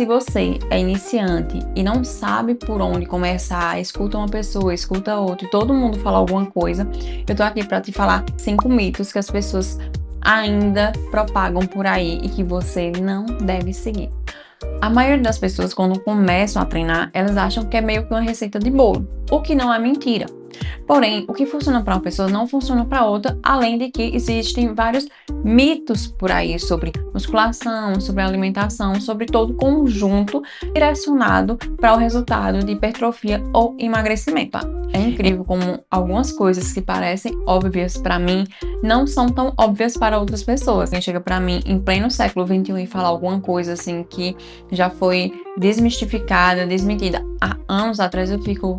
Se você é iniciante e não sabe por onde começar, escuta uma pessoa, escuta outra e todo mundo fala alguma coisa, eu tô aqui pra te falar 5 mitos que as pessoas ainda propagam por aí e que você não deve seguir. A maioria das pessoas, quando começam a treinar, elas acham que é meio que uma receita de bolo, o que não é mentira. Porém, o que funciona para uma pessoa não funciona para outra, além de que existem vários mitos por aí sobre musculação, sobre alimentação, sobre todo o conjunto direcionado para o resultado de hipertrofia ou emagrecimento. É incrível como algumas coisas que parecem óbvias para mim não são tão óbvias para outras pessoas. Quem chega para mim em pleno século XXI e fala alguma coisa assim que já foi desmistificada, desmentida há anos atrás, eu fico...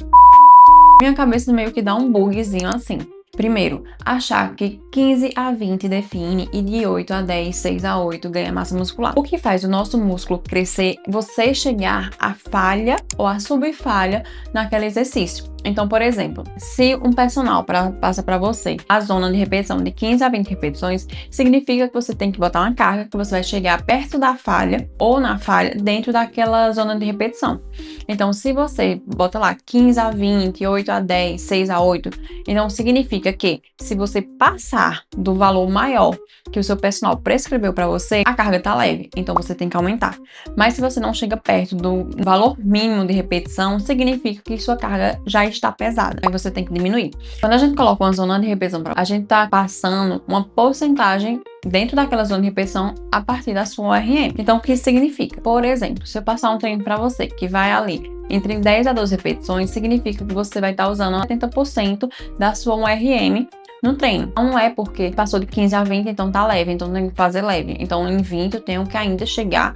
Minha cabeça meio que dá um bugzinho assim. Primeiro, achar que 15 a 20 define e de 8 a 10, 6 a 8 ganha massa muscular. O que faz o nosso músculo crescer é você chegar à falha ou à subfalha naquele exercício. Então, por exemplo, se um personal passa para você a zona de repetição de 15 a 20 repetições, significa que você tem que botar uma carga que você vai chegar perto da falha ou na falha dentro daquela zona de repetição. Então, se você bota lá 15 a 20, 8 a 10, 6 a 8, então significa que se você passar do valor maior que o seu personal prescreveu para você, a carga tá leve, então você tem que aumentar. Mas se você não chega perto do valor mínimo de repetição, significa que sua carga já está pesada, aí você tem que diminuir. Quando a gente coloca uma zona de repetição, a gente tá passando uma porcentagem dentro daquela zona de repetição a partir da sua ORM. Então, o que isso significa? Por exemplo, se eu passar um treino para você que vai ali entre 10 a 12 repetições, significa que você vai estar usando 80% da sua ORM no treino. Não é porque passou de 15 a 20, então tá leve, então tem que fazer leve. Então, em 20 eu tenho que ainda chegar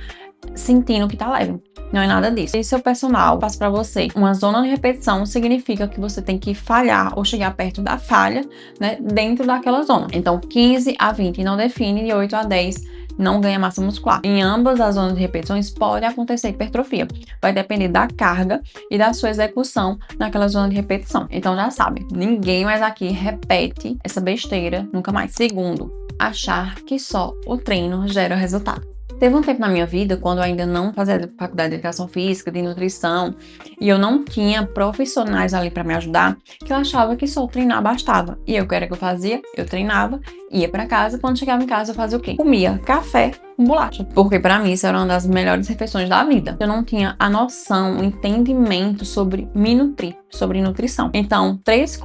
sentindo que tá leve. Não é nada disso. Se seu personal passa para você uma zona de repetição, significa que você tem que falhar ou chegar perto da falha, né, dentro daquela zona. Então, 15 a 20 não define, de 8 a 10 não ganha massa muscular. Em ambas as zonas de repetições pode acontecer hipertrofia. Vai depender da carga e da sua execução naquela zona de repetição. Então já sabe, ninguém mais aqui repete essa besteira nunca mais. Segundo, achar que só o treino gera resultado. Teve um tempo na minha vida, quando eu ainda não fazia faculdade de educação física, de nutrição, e eu não tinha profissionais ali para me ajudar, que eu achava que só treinar bastava. E o que era que eu fazia? Eu treinava, ia para casa, quando chegava em casa eu fazia o quê? Comia café com bolacha, porque para mim isso era uma das melhores refeições da vida. Eu não tinha a noção, o entendimento sobre me nutrir, sobre nutrição. Então, 4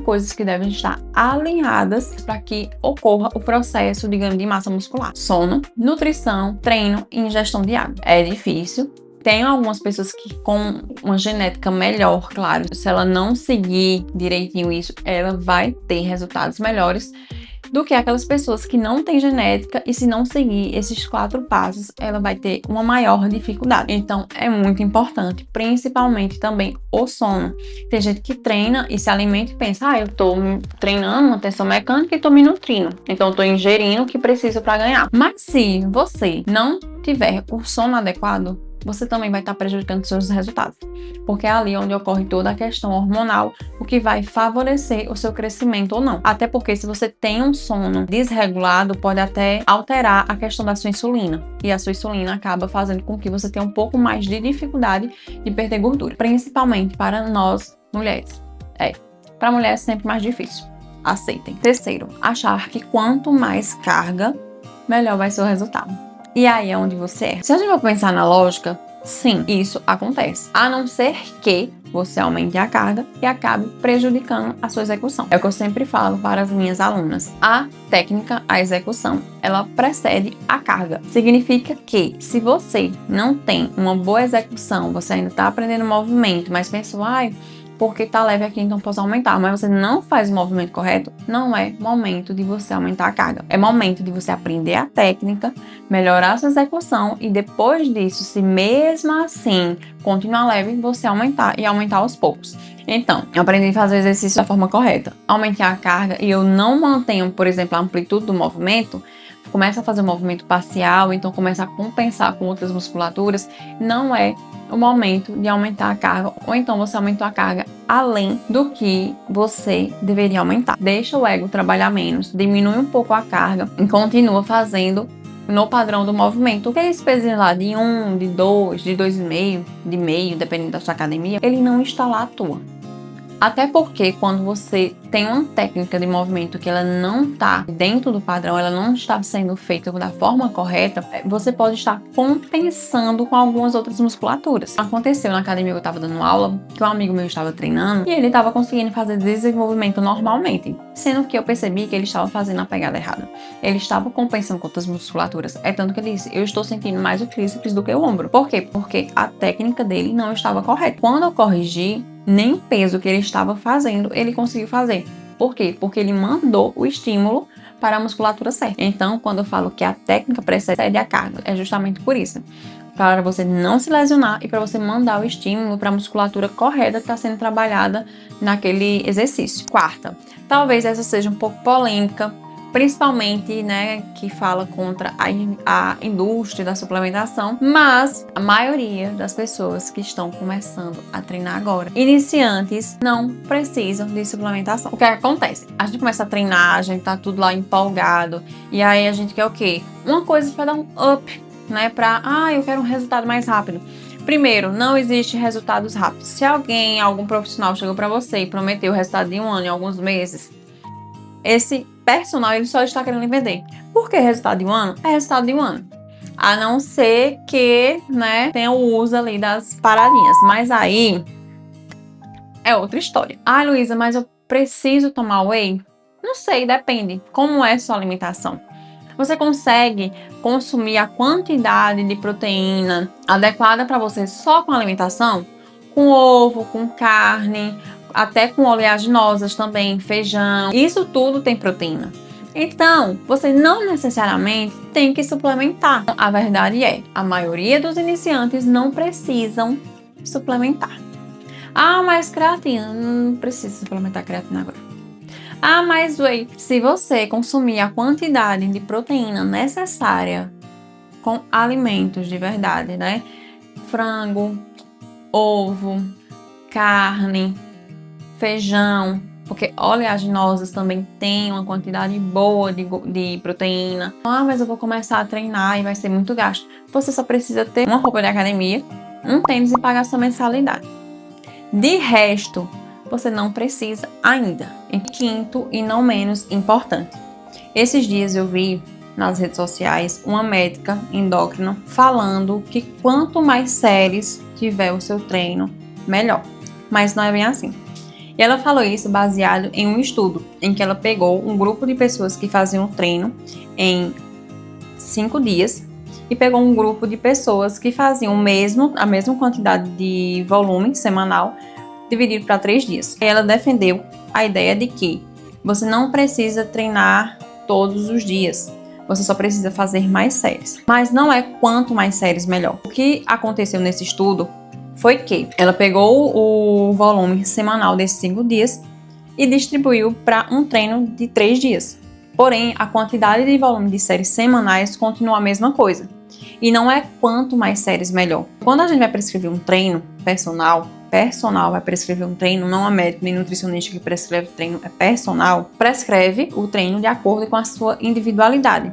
coisas que devem estar alinhadas para que ocorra o processo de ganho de massa muscular: sono, nutrição, treino e ingestão de água. É difícil. Tem algumas pessoas que com uma genética melhor, claro, se ela não seguir direitinho isso, ela vai ter resultados melhores do que aquelas pessoas que não têm genética, e se não seguir esses 4 passos, ela vai ter uma maior dificuldade. Então, é muito importante, principalmente também o sono. Tem gente que treina e se alimenta e pensa, eu tô treinando uma tensão mecânica e tô me nutrindo, então eu tô ingerindo o que preciso para ganhar. Mas se você não tiver o sono adequado, você também vai estar prejudicando seus resultados, porque é ali onde ocorre toda a questão hormonal, o que vai favorecer o seu crescimento ou não. Até porque se você tem um sono desregulado, pode até alterar a questão da sua insulina, e a sua insulina acaba fazendo com que você tenha um pouco mais de dificuldade de perder gordura, principalmente para nós mulheres. Para mulheres é sempre mais difícil. Aceitem. Terceiro, achar que quanto mais carga, melhor vai ser o resultado. E aí é onde você erra. Se a gente for pensar na lógica, sim, isso acontece. A não ser que você aumente a carga e acabe prejudicando a sua execução. É o que eu sempre falo para as minhas alunas. A técnica, a execução, ela precede a carga. Significa que se você não tem uma boa execução, você ainda está aprendendo movimento, mas pensa, porque tá leve aqui, então posso aumentar, mas você não faz o movimento correto, não é momento de você aumentar a carga. É momento de você aprender a técnica, melhorar a sua execução e depois disso, se mesmo assim continuar leve, você aumentar e aumentar aos poucos. Então, eu aprendi a fazer o exercício da forma correta. Aumentei a carga e eu não mantenho, por exemplo, a amplitude do movimento, começa a fazer um movimento parcial, então começa a compensar com outras musculaturas, não é o momento de aumentar a carga, ou então você aumentou a carga além do que você deveria aumentar. Deixa o ego trabalhar menos, diminui um pouco a carga e continua fazendo no padrão do movimento. Aqueles pezinhos lá de 1, de 2, de 2,5, de meio, dependendo da sua academia, ele não está lá à toa. Até porque quando você tem uma técnica de movimento que ela não está dentro do padrão, ela não está sendo feita da forma correta, você pode estar compensando com algumas outras musculaturas. Aconteceu na academia que eu estava dando aula, que um amigo meu estava treinando e ele estava conseguindo fazer desenvolvimento normalmente, sendo que eu percebi que ele estava fazendo a pegada errada. Ele estava compensando com outras musculaturas. É tanto que ele disse, eu estou sentindo mais o tríceps do que o ombro. Por quê? Porque a técnica dele não estava correta. Quando eu corrigi, nem o peso que ele estava fazendo, ele conseguiu fazer. Por quê? Porque ele mandou o estímulo para a musculatura certa. Então, quando eu falo que a técnica precede a carga, é justamente por isso. Para você não se lesionar e para você mandar o estímulo para a musculatura correta que está sendo trabalhada naquele exercício. Quarta, talvez essa seja um pouco polêmica, principalmente, né, que fala contra a indústria da suplementação, mas a maioria das pessoas que estão começando a treinar agora, iniciantes, não precisam de suplementação. O que acontece? A gente começa a treinar, a gente tá tudo lá empolgado, e aí a gente quer o quê? Uma coisa para dar um up, né, eu quero um resultado mais rápido. Primeiro, não existe resultados rápidos. Se algum profissional chegou para você e prometeu o resultado de 1 ano, em alguns meses, esse personal ele só está querendo vender. Por que resultado de 1 ano? É resultado de 1 ano. A não ser que, né, tenha o uso ali das paradinhas. Mas aí é outra história. Luísa, mas eu preciso tomar whey? Não sei, depende. Como é sua alimentação? Você consegue consumir a quantidade de proteína adequada para você só com alimentação? Com ovo, com carne, até com oleaginosas também, feijão. Isso tudo tem proteína. Então, você não necessariamente tem que suplementar. A verdade é, a maioria dos iniciantes não precisam suplementar. Mas creatina, não precisa suplementar creatina agora. Mas whey, se você consumir a quantidade de proteína necessária com alimentos de verdade, né? Frango, ovo, carne, feijão, porque oleaginosas também tem uma quantidade boa de proteína. Mas eu vou começar a treinar e vai ser muito gasto. Você só precisa ter uma roupa de academia, um tênis e pagar sua mensalidade. De resto, você não precisa ainda. Em quinto e não menos importante, esses dias eu vi nas redes sociais uma médica endócrina falando que quanto mais séries tiver o seu treino, melhor. Mas não é bem assim. E ela falou isso baseado em um estudo, em que ela pegou um grupo de pessoas que faziam o treino em 5 dias e pegou um grupo de pessoas que faziam a mesma quantidade de volume semanal dividido para 3 dias. E ela defendeu a ideia de que você não precisa treinar todos os dias, você só precisa fazer mais séries. Mas não é quanto mais séries melhor. O que aconteceu nesse estudo foi que ela pegou o volume semanal desses 5 dias e distribuiu para um treino de 3 dias. Porém, a quantidade de volume de séries semanais continua a mesma coisa. E não é quanto mais séries melhor. Quando a gente vai prescrever um treino personal vai prescrever um treino, não a médico nem nutricionista que prescreve treino, é personal, prescreve o treino de acordo com a sua individualidade.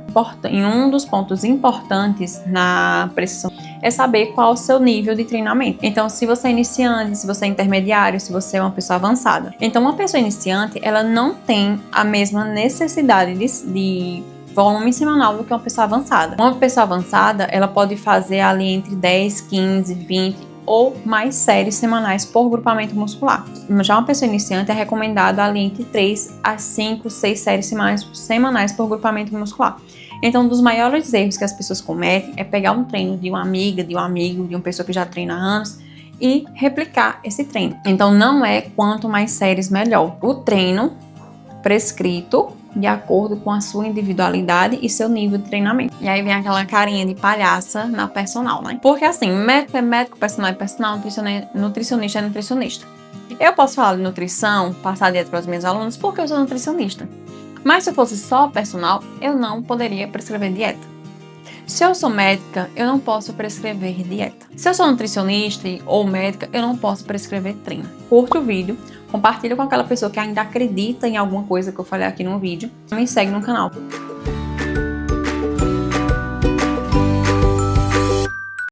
E um dos pontos importantes na prescrição é saber qual o seu nível de treinamento. Então, se você é iniciante, se você é intermediário, se você é uma pessoa avançada. Então, uma pessoa iniciante, ela não tem a mesma necessidade de volume semanal do que uma pessoa avançada. Uma pessoa avançada, ela pode fazer ali entre 10, 15, 20 ou mais séries semanais por grupamento muscular. Já uma pessoa iniciante é recomendado ali entre 3 a 5, 6 séries semanais por grupamento muscular. Então, um dos maiores erros que as pessoas cometem é pegar um treino de uma amiga, de um amigo, de uma pessoa que já treina há anos e replicar esse treino. Então, não é quanto mais séries melhor. O treino prescrito de acordo com a sua individualidade e seu nível de treinamento. E aí vem aquela carinha de palhaça na personal, né? Porque assim, médico é médico, personal é personal, nutricionista é nutricionista. Eu posso falar de nutrição, passar dieta para os meus alunos porque eu sou nutricionista. Mas se eu fosse só personal, eu não poderia prescrever dieta. Se eu sou médica, eu não posso prescrever dieta. Se eu sou nutricionista ou médica, eu não posso prescrever treino. Curte o vídeo, compartilha com aquela pessoa que ainda acredita em alguma coisa que eu falei aqui no vídeo. Me segue no canal.